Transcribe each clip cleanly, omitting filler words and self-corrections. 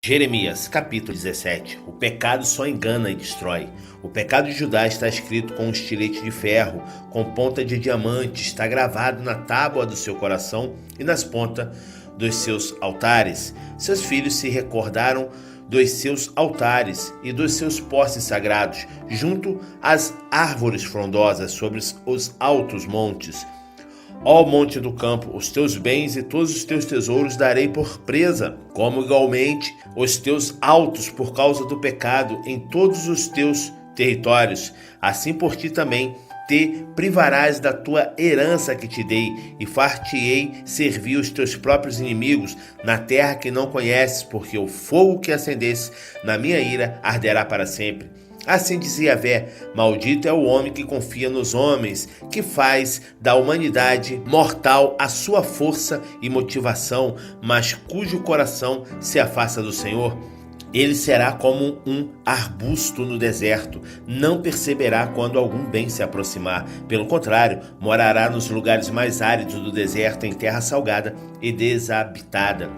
Jeremias, capítulo 17. O pecado só engana e destrói. O pecado de Judá está escrito com um estilete de ferro, com ponta de diamante, está gravado na tábua do seu coração e nas pontas dos seus altares. Seus filhos se recordaram dos seus altares e dos seus postes sagrados, junto às árvores frondosas sobre os altos montes. Ó monte do campo, os teus bens e todos os teus tesouros darei por presa, como igualmente os teus altos por causa do pecado em todos os teus territórios. Assim por ti também te privarás da tua herança que te dei, e far-te-ei servir os teus próprios inimigos na terra que não conheces, porque o fogo que acendesse na minha ira arderá para sempre. Assim dizia Yahvé: maldito é o homem que confia nos homens, que faz da humanidade mortal a sua força e motivação, mas cujo coração se afasta do Senhor. Ele será como um arbusto no deserto, não perceberá quando algum bem se aproximar. Pelo contrário, morará nos lugares mais áridos do deserto, em terra salgada e desabitada.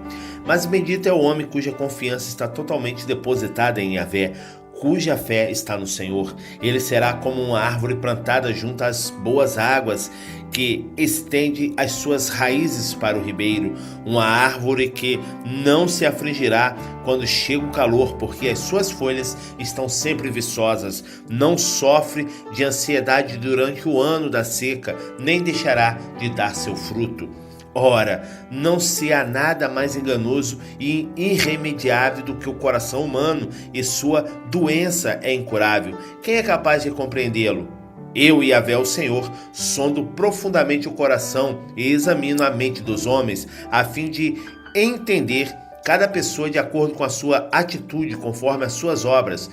Mas bendito é o homem cuja confiança está totalmente depositada em Yahvé, cuja fé está no Senhor. Ele será como uma árvore plantada junto às boas águas, que estende as suas raízes para o ribeiro, uma árvore que não se afligirá quando chega o calor, porque as suas folhas estão sempre viçosas, não sofre de ansiedade durante o ano da seca, nem deixará de dar seu fruto. Ora, não se há nada mais enganoso e irremediável do que o coração humano, e sua doença é incurável. Quem é capaz de compreendê-lo? Eu, Yahvé, o Senhor, sondo profundamente o coração e examino a mente dos homens, a fim de entender cada pessoa de acordo com a sua atitude, conforme as suas obras.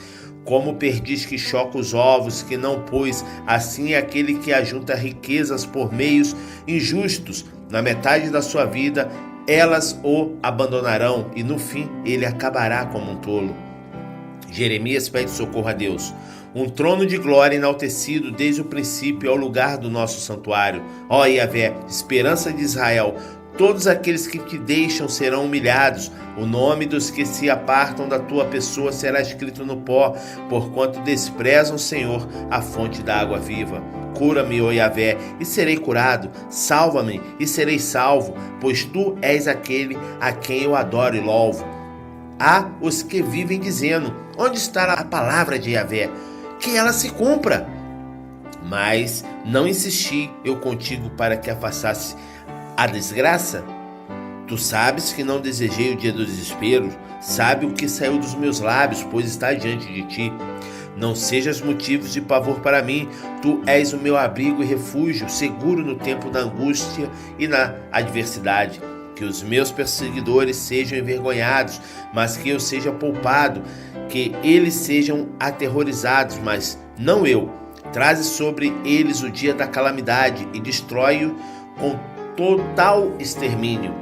Como perdiz que choca os ovos que não pôs, assim é aquele que ajunta riquezas por meios injustos. Na metade da sua vida, elas o abandonarão, e no fim ele acabará como um tolo. Jeremias pede socorro a Deus. Um trono de glória enaltecido desde o princípio ao lugar do nosso santuário. Ó Yahvé, esperança de Israel, todos aqueles que te deixam serão humilhados. O nome dos que se apartam da tua pessoa será escrito no pó, porquanto desprezam o Senhor, a fonte da água viva. Cura-me, ó Yahvé, e serei curado. Salva-me, e serei salvo, pois tu és aquele a quem eu adoro e louvo. Há os que vivem dizendo: onde está a palavra de Yahvé? Que ela se cumpra. Mas não insisti eu contigo para que afastasse a desgraça? Tu sabes que não desejei o dia do desespero, sabe o que saiu dos meus lábios, pois está diante de ti. Não sejas motivos de pavor para mim, tu és o meu abrigo e refúgio, seguro no tempo da angústia e na adversidade. Que os meus perseguidores sejam envergonhados, mas que eu seja poupado, que eles sejam aterrorizados, mas não eu. Traze sobre eles o dia da calamidade e destrói-o com total extermínio.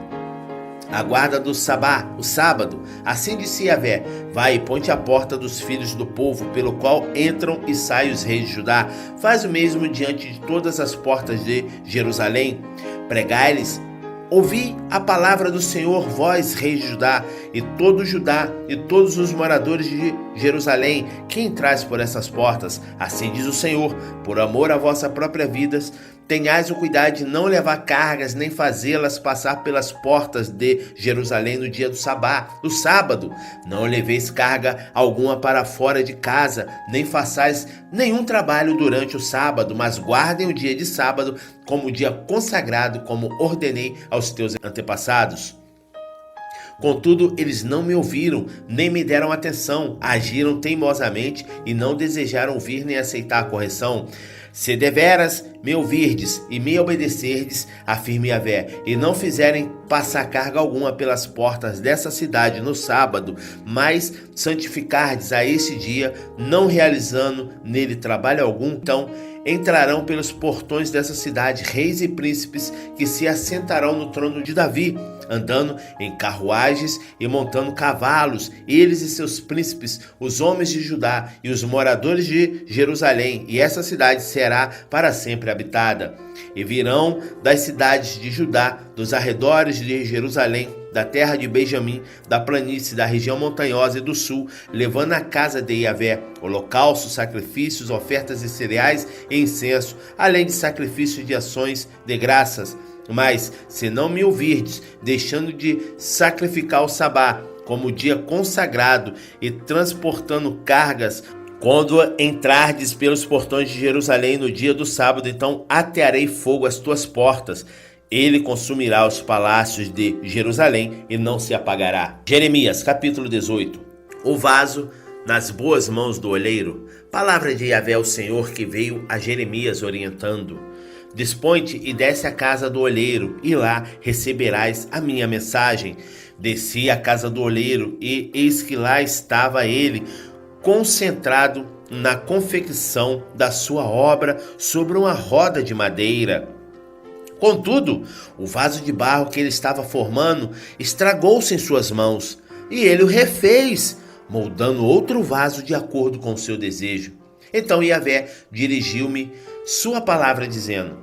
A guarda do Sabá, o sábado, assim disse Yahvé: vai e ponte à porta dos filhos do povo, pelo qual entram e saem os reis de Judá. Faz o mesmo diante de todas as portas de Jerusalém. Pregai-lhes: ouvi a palavra do Senhor, vós, reis de Judá, e todo Judá, e todos os moradores de Jerusalém, que entrais por essas portas. Assim diz o Senhor: por amor à vossa própria vida, tenhais o cuidado de não levar cargas, nem fazê-las passar pelas portas de Jerusalém no dia do sábado. Não leveis carga alguma para fora de casa, nem façais nenhum trabalho durante o sábado, mas guardem o dia de sábado como dia consagrado, como ordenei aos teus antepassados. Contudo, eles não me ouviram, nem me deram atenção, agiram teimosamente e não desejaram ouvir nem aceitar a correção. Se deveras me ouvirdes e me obedecerdes, afirme Yahvé, e não fizerem passar carga alguma pelas portas dessa cidade no sábado, mas santificardes a esse dia, não realizando nele trabalho algum, então entrarão pelos portões dessa cidade reis e príncipes que se assentarão no trono de Davi, andando em carruagens e montando cavalos, eles e seus príncipes, os homens de Judá e os moradores de Jerusalém, e essa cidade será para sempre habitada. E virão das cidades de Judá, dos arredores de Jerusalém, da terra de Benjamim, da planície, da região montanhosa e do sul, levando à casa de Yahvé holocaustos, sacrifícios, ofertas de cereais e incenso, além de sacrifícios de ações de graças. Mas, se não me ouvirdes, deixando de sacrificar o sabá, como dia consagrado, e transportando cargas, quando entrardes pelos portões de Jerusalém no dia do sábado, então atearei fogo às tuas portas. Ele consumirá os palácios de Jerusalém e não se apagará. Jeremias, capítulo 18. O vaso nas boas mãos do olheiro. Palavra de Yahvé, o Senhor, que veio a Jeremias orientando. Dispõe-te e desce à casa do olheiro, e lá receberás a minha mensagem. Desci à casa do olheiro, e eis que lá estava ele, concentrado na confecção da sua obra sobre uma roda de madeira. Contudo, o vaso de barro que ele estava formando estragou-se em suas mãos, e ele o refez, moldando outro vaso de acordo com o seu desejo. Então Yahvé dirigiu-me sua palavra, dizendo: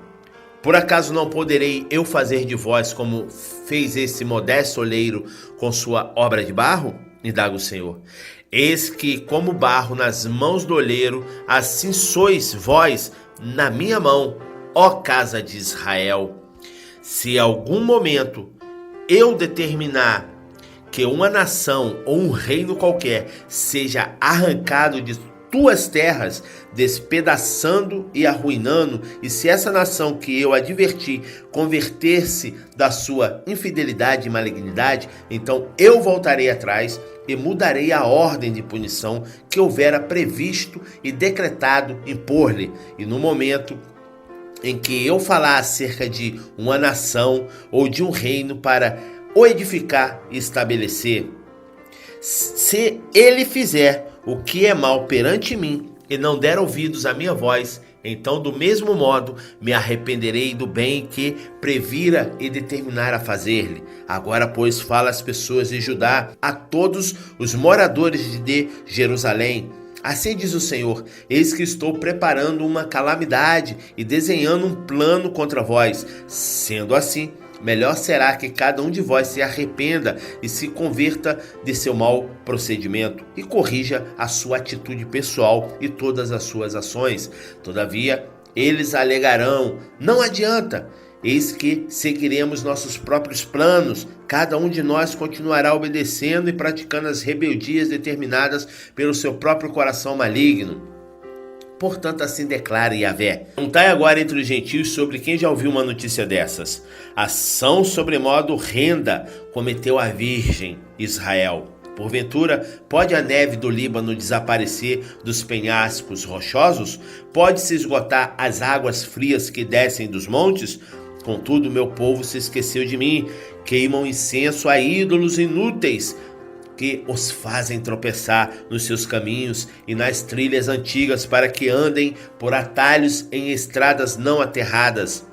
por acaso não poderei eu fazer de vós como fez esse modesto olheiro com sua obra de barro? Indaga o Senhor. Eis que, como barro nas mãos do olheiro, assim sois vós na minha mão, ó casa de Israel. Se algum momento eu determinar que uma nação ou um reino qualquer seja arrancado de tuas terras, despedaçando e arruinando, e se essa nação que eu adverti converter-se da sua infidelidade e malignidade, então eu voltarei atrás e mudarei a ordem de punição que houvera previsto e decretado impor-lhe. E no momento em que eu falar acerca de uma nação ou de um reino para o edificar e estabelecer, se ele fizer o que é mal perante mim e não der ouvidos à minha voz, então do mesmo modo me arrependerei do bem que previra e determinara fazer-lhe. Agora, pois, fala às pessoas de Judá, a todos os moradores de Jerusalém. Assim diz o Senhor: eis que estou preparando uma calamidade e desenhando um plano contra vós. Sendo assim, melhor será que cada um de vós se arrependa e se converta de seu mau procedimento e corrija a sua atitude pessoal e todas as suas ações. Todavia, eles alegarão: não adianta, eis que seguiremos nossos próprios planos. Cada um de nós continuará obedecendo e praticando as rebeldias determinadas pelo seu próprio coração maligno. Portanto, assim declara Yahvé: contai agora entre os gentios sobre quem já ouviu uma notícia dessas. Ação sobremodo horrenda cometeu a Virgem Israel. Porventura, pode a neve do Líbano desaparecer dos penhascos rochosos? Pode-se esgotar as águas frias que descem dos montes? Contudo, meu povo se esqueceu de mim, queimam incenso a ídolos inúteis, que os fazem tropeçar nos seus caminhos e nas trilhas antigas, para que andem por atalhos em estradas não aterradas,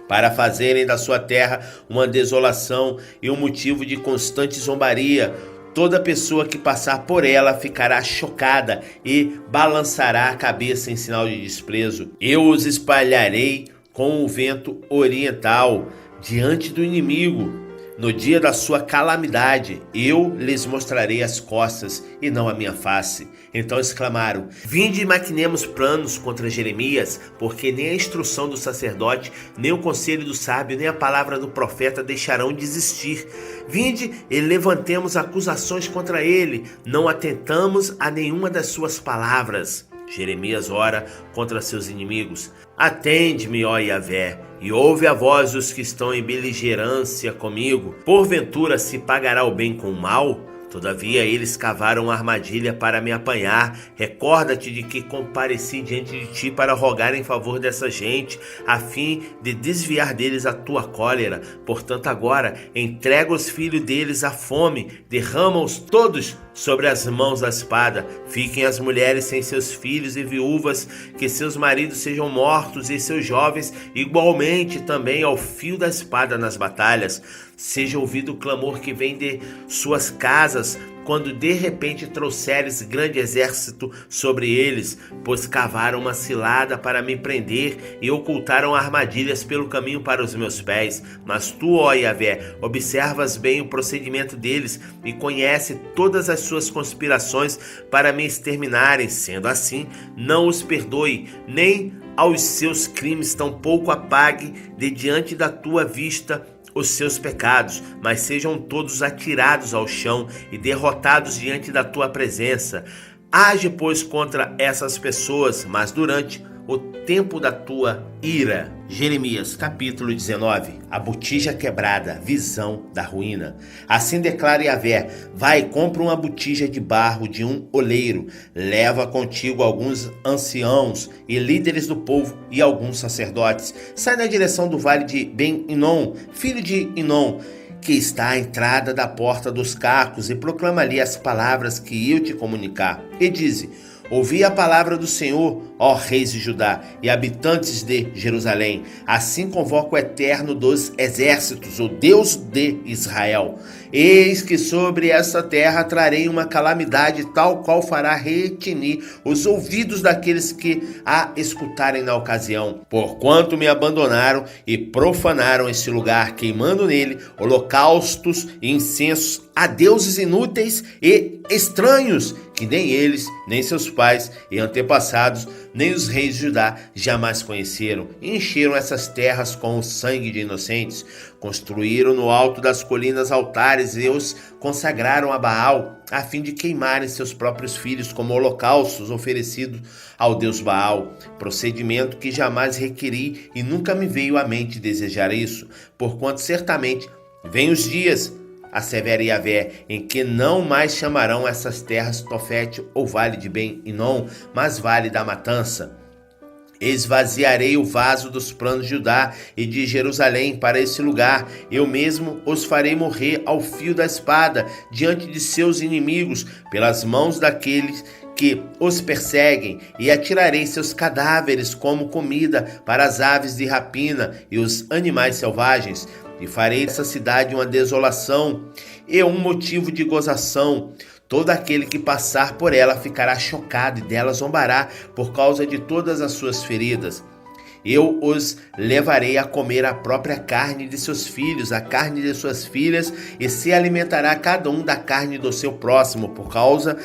para fazerem da sua terra uma desolação e um motivo de constante zombaria. Toda pessoa que passar por ela ficará chocada e balançará a cabeça em sinal de desprezo. Eu os espalharei com o vento oriental diante do inimigo. No dia da sua calamidade, eu lhes mostrarei as costas e não a minha face. Então exclamaram: vinde e maquinemos planos contra Jeremias, porque nem a instrução do sacerdote, nem o conselho do sábio, nem a palavra do profeta deixarão de existir. Vinde e levantemos acusações contra ele, não atentamos a nenhuma das suas palavras. Jeremias ora contra seus inimigos: atende-me, ó Yahvé, e ouve a voz dos que estão em beligerância comigo. Porventura se pagará o bem com o mal? Todavia eles cavaram uma armadilha para me apanhar. Recorda-te de que compareci diante de ti para rogar em favor dessa gente, a fim de desviar deles a tua cólera. Portanto agora entrega os filhos deles à fome, derrama-os todos sobre as mãos da espada. Fiquem as mulheres sem seus filhos e viúvas, que seus maridos sejam mortos e seus jovens igualmente também ao fio da espada nas batalhas. Seja ouvido o clamor que vem de suas casas quando de repente trouxeres grande exército sobre eles, pois cavaram uma cilada para me prender e ocultaram armadilhas pelo caminho para os meus pés. Mas tu, ó Yahvé, observas bem o procedimento deles e conhece todas as suas conspirações para me exterminarem. Sendo assim, não os perdoe, nem aos seus crimes tampouco apague de diante da tua vista os seus pecados, mas sejam todos atirados ao chão e derrotados diante da tua presença. Age, pois, contra essas pessoas, mas durante o tempo da tua ira. Jeremias, capítulo 19. A botija quebrada, visão da ruína. Assim declara Yahvé: vai, compra uma botija de barro de um oleiro, leva contigo alguns anciãos e líderes do povo e alguns sacerdotes. Sai na direção do vale de Ben-Inom, filho de Inom, que está à entrada da porta dos cacos, e proclama ali as palavras que eu te comunicar. E dize: ouvi a palavra do Senhor, ó reis de Judá e habitantes de Jerusalém. Assim convoca o Eterno dos exércitos, o Deus de Israel. Eis que sobre essa terra trarei uma calamidade, tal qual fará retinir os ouvidos daqueles que a escutarem na ocasião. Porquanto me abandonaram e profanaram este lugar, queimando nele holocaustos e incensos a deuses inúteis e estranhos, que nem eles, nem seus pais e antepassados, nem os reis de Judá jamais conheceram. Encheram essas terras com o sangue de inocentes, construíram no alto das colinas altares e os consagraram a Baal, a fim de queimarem seus próprios filhos como holocaustos oferecidos ao deus Baal. Procedimento que jamais requeri e nunca me veio à mente desejar isso, porquanto certamente vêm os dias, assevera Yahvé, em que não mais chamarão essas terras Tofete ou Vale de Ben-Inom, mas Vale da Matança. Esvaziarei o vaso dos planos de Judá e de Jerusalém para esse lugar. Eu mesmo os farei morrer ao fio da espada diante de seus inimigos, pelas mãos daqueles que os perseguem, e atirarei seus cadáveres como comida para as aves de rapina e os animais selvagens. E farei dessa cidade uma desolação e um motivo de gozação. Todo aquele que passar por ela ficará chocado e dela zombará por causa de todas as suas feridas. Eu os levarei a comer a própria carne de seus filhos, a carne de suas filhas, e se alimentará cada um da carne do seu próximo, por causa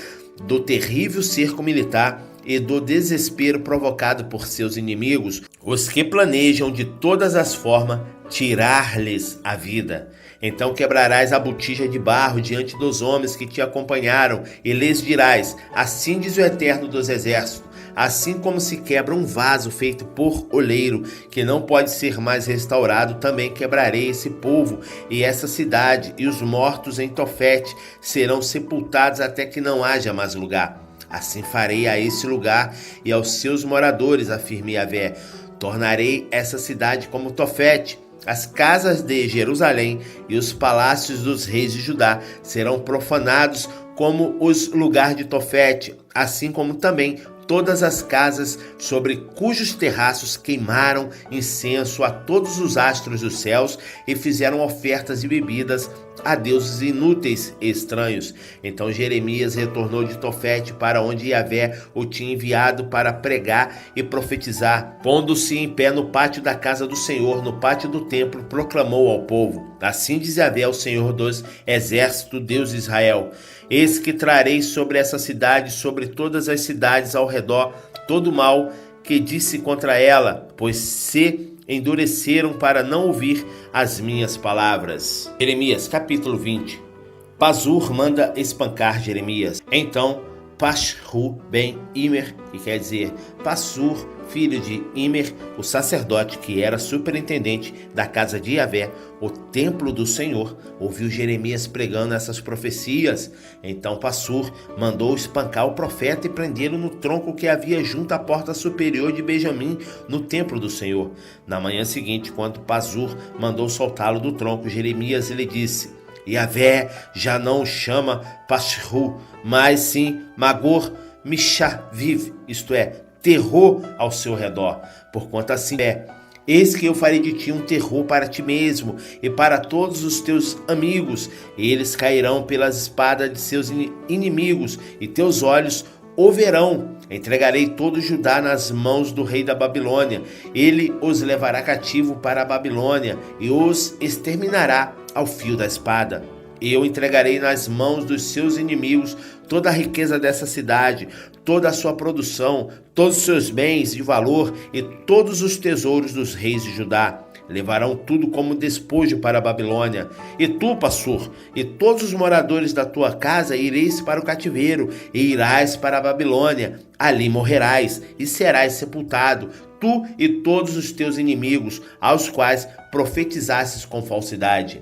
do terrível cerco militar e do desespero provocado por seus inimigos, os que planejam de todas as formas tirar-lhes a vida. Então quebrarás a botija de barro diante dos homens que te acompanharam e lhes dirás: assim diz o Eterno dos Exércitos, assim como se quebra um vaso feito por oleiro, que não pode ser mais restaurado, também quebrarei esse povo e essa cidade, e os mortos em Tofete serão sepultados até que não haja mais lugar. Assim farei a esse lugar e aos seus moradores, afirma Yahvé. Tornarei essa cidade como Tofete. As casas de Jerusalém e os palácios dos reis de Judá serão profanados como os lugares de Tofete, assim como também todas as casas sobre cujos terraços queimaram incenso a todos os astros dos céus e fizeram ofertas e bebidas a deuses inúteis e estranhos. Então Jeremias retornou de Tofete para onde Yahvé o tinha enviado para pregar e profetizar. Pondo-se em pé no pátio da casa do Senhor, no pátio do templo, proclamou ao povo: assim diz Yahvé, o Senhor dos exércitos, Deus de Israel: eis que trarei sobre essa cidade, sobre todas as cidades ao redor, todo o mal que disse contra ela, pois se endureceram para não ouvir as minhas palavras. Jeremias, capítulo 20. Pazur manda espancar Jeremias. Então Pashur ben Imer, que quer dizer Passur, filho de Imer, o sacerdote que era superintendente da casa de Yahvé, o templo do Senhor, ouviu Jeremias pregando essas profecias. Então Passur mandou espancar o profeta e prendê-lo no tronco que havia junto à porta superior de Benjamim, no templo do Senhor. Na manhã seguinte, quando Passur mandou soltá-lo do tronco, Jeremias lhe disse: Yahvé já não o chama Pashur, mas sim Magor Mishaviv, isto é, terror ao seu redor, porquanto assim é, Eis que eu farei de ti um terror para ti mesmo e para todos os teus amigos. Eles cairão pelas espadas de seus inimigos e teus olhos o verão. Entregarei todo Judá nas mãos do rei da Babilônia. Ele os levará cativo para a Babilônia e os exterminará ao fio da espada. Eu entregarei nas mãos dos seus inimigos toda a riqueza dessa cidade, toda a sua produção, todos os seus bens de valor e todos os tesouros dos reis de Judá. Levarão tudo como despojo para a Babilônia. E tu, Passur, e todos os moradores da tua casa ireis para o cativeiro, e irás para a Babilônia. Ali morrerás e serás sepultado, tu e todos os teus inimigos, aos quais profetizastes com falsidade.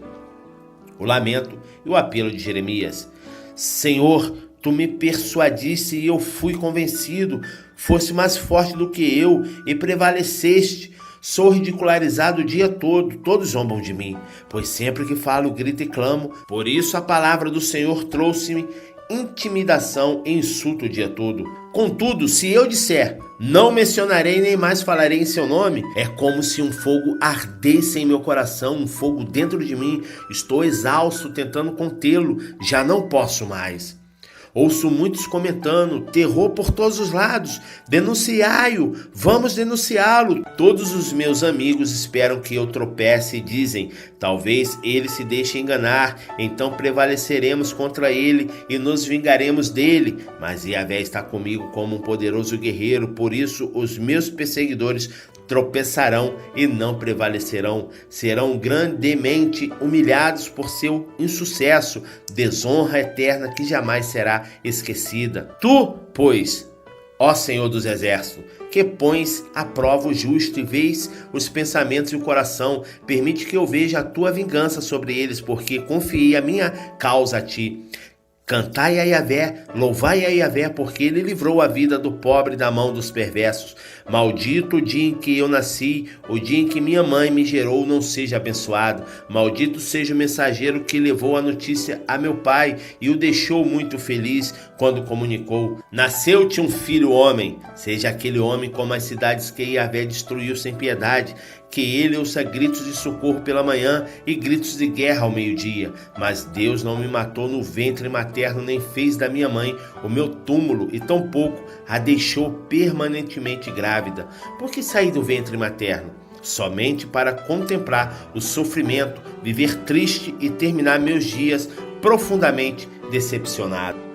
O lamento e o apelo de Jeremias. Senhor, tu me persuadiste e eu fui convencido. Foste mais forte do que eu e prevaleceste. Sou ridicularizado o dia todo, todos zombam de mim, pois sempre que falo, grito e clamo. Por isso a palavra do Senhor trouxe-me intimidação e insulto o dia todo. Contudo, se eu disser, não mencionarei nem mais falarei em seu nome, é como se um fogo ardesse em meu coração, um fogo dentro de mim. Estou exausto tentando contê-lo, já não posso mais. Ouço muitos comentando, terror por todos os lados, denunciai-o, vamos denunciá-lo. Todos os meus amigos esperam que eu tropece e dizem, talvez ele se deixe enganar, então prevaleceremos contra ele e nos vingaremos dele. Mas Yahvé está comigo como um poderoso guerreiro, por isso os meus perseguidores tropeçarão e não prevalecerão. Serão grandemente humilhados por seu insucesso, desonra eterna que jamais será esquecida. Tu, pois, ó Senhor dos Exércitos, que pões à prova o justo e vês os pensamentos e o coração, permite que eu veja a tua vingança sobre eles, porque confiei a minha causa a ti. Cantai a Yahvé, louvai a Yahvé, porque ele livrou a vida do pobre da mão dos perversos. Maldito o dia em que eu nasci, o dia em que minha mãe me gerou não seja abençoado. Maldito seja o mensageiro que levou a notícia a meu pai e o deixou muito feliz quando comunicou. Nasceu-te um filho homem, seja aquele homem como as cidades que Yahvé destruiu sem piedade. Que ele ouça gritos de socorro pela manhã e gritos de guerra ao meio-dia. Mas Deus não me matou no ventre materno, nem fez da minha mãe o meu túmulo, e tampouco a deixou permanentemente grávida. Por que saí do ventre materno? Somente para contemplar o sofrimento, viver triste e terminar meus dias profundamente decepcionado.